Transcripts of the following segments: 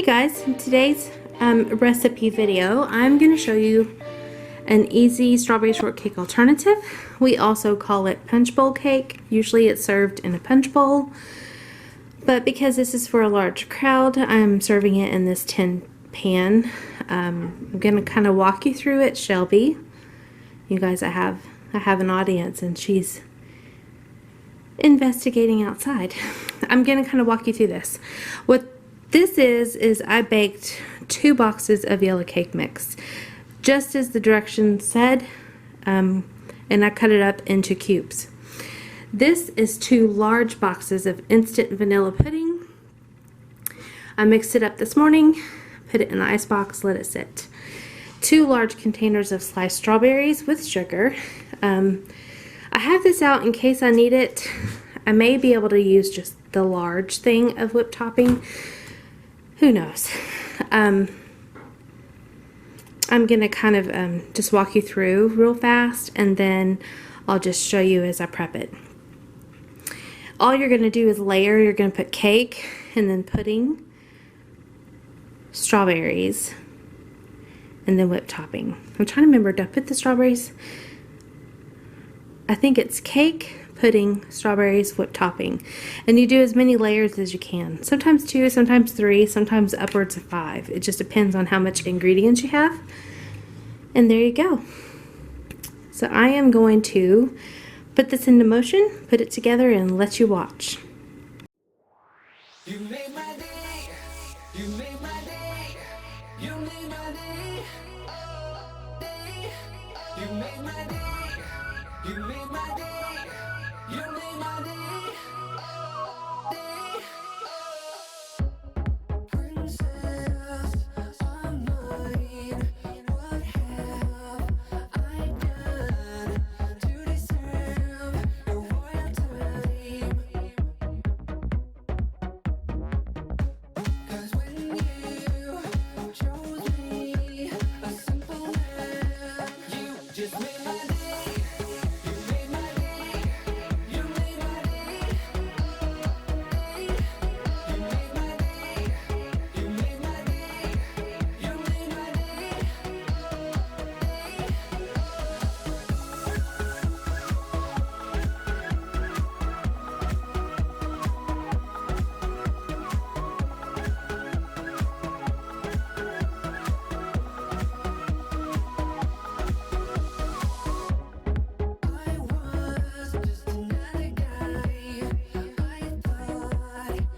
Hey guys, in today's recipe video, I'm going to show you an easy strawberry shortcake alternative. We also call it punch bowl cake. Usually it's served in a punch bowl, but because this is for a large crowd, I'm serving it in this tin pan. I'm going to kind of walk you through it. Shelby, you guys, I have an audience and she's investigating outside. I'm going to kind of walk you through this. What this is I baked 2 boxes of yellow cake mix, just as the directions said, and I cut it up into cubes. This is 2 large boxes of instant vanilla pudding. I mixed it up this morning, put it in the ice box, let it sit. 2 large containers of sliced strawberries with sugar. I have this out in case I need it. I may be able to use just the large thing of whipped topping. Who knows? I'm going to kind of just walk you through real fast, and then I'll just show you as I prep it. All you're going to do is layer. You're going to put cake and then pudding, strawberries, and then whipped topping. I'm trying to remember, did I put the strawberries? I think it's cake, pudding, strawberries, whipped topping. And you do as many layers as you can. Sometimes 2, sometimes 3, sometimes upwards of 5. It just depends on how much ingredients you have. And there you go. So I am going to put this into motion, put it together, and let you watch. You made my day. You made my day. You made my day. Day. You made my day. You made my day. You made my day. Day. Princess of mine, what have I done to deserve your royalty? 'Cause when you chose me, a simple man, you just made my day. You made my day. You made my day. You made my day. You made my day. You made my day. I was just another guy. I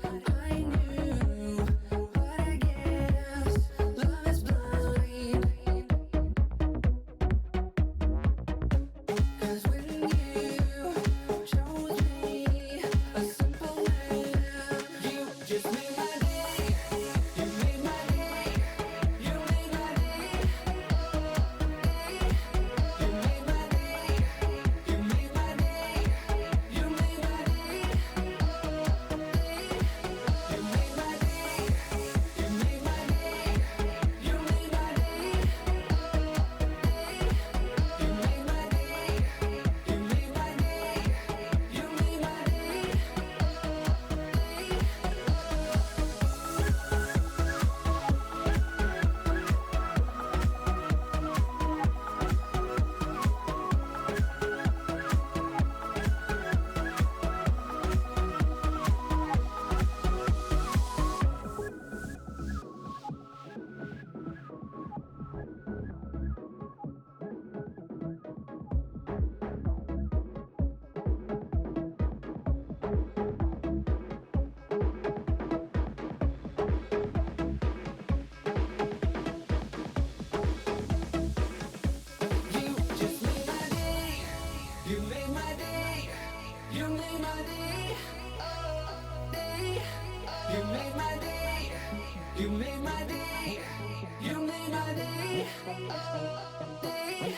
thought I knew, but I guess love is blind. 'Cause when you chose me, a simple man, you just made my day. You made my day. You made my day. You made my day. You made my day. You made my day. You made my day. You made my day. You made my day. You made my day. You made my day. You made my day. You just made my day. You made my day. You made my day. Day. You made my day. You made my day. You made my day. Day.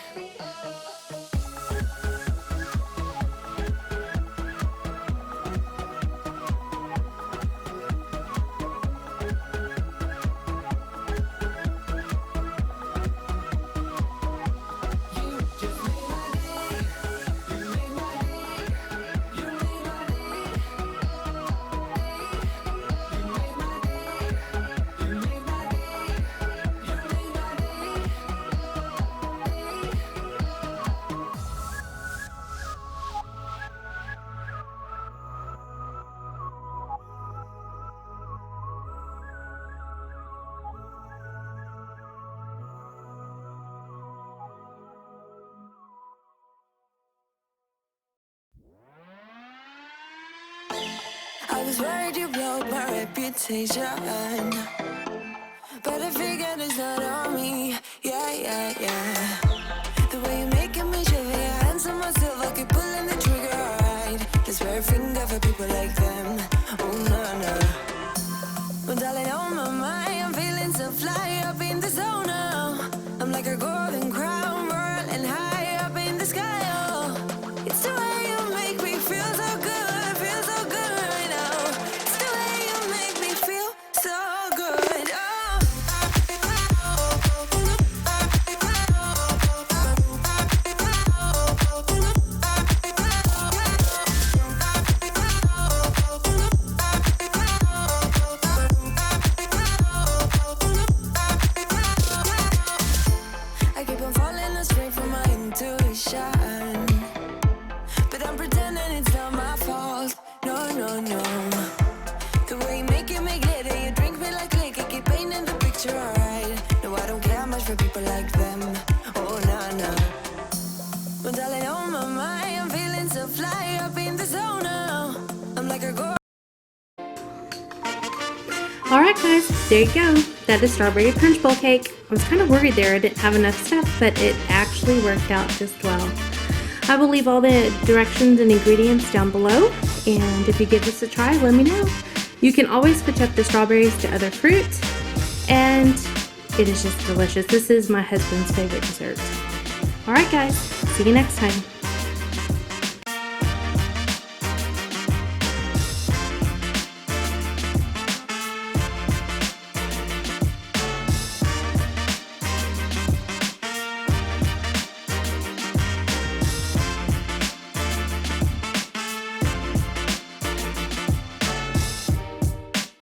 You just made my day. You made my day. You made my day. You made my day. You made I was worried you blowed my reputation, but I figured it's not on me. Yeah, yeah, yeah. The way you're making me shiver, your hands on myself, I keep pulling the trigger, alright. This very finger for people like them. Oh, no, no. Well, darling, on my mind, I'm feeling so fly up in the zone now. I'm like a golden crown, whirling high up in the sky, oh. It's the way you make me feel so good right now. It's the way you make me feel so good, oh. I keep on falling astray from my intuition, but I'm pretending it's not my fault. No, no, no. The way you make it make glitter, you drink me like liquor, keep painting the picture, alright. No, I don't care much for people like them. Oh, no, no. Well, darling, on my mind, I'm feeling so fly up in the zone now. I'm like a girl. Alright guys, there you go. That is strawberry punch bowl cake. I was kind of worried there I didn't have enough stuff, but it actually worked out just well. I will leave all the directions and ingredients down below, and if you give this a try, let me know. You can always switch up the strawberries to other fruit, and it is just delicious. This is my husband's favorite dessert. Alright guys, see you next time.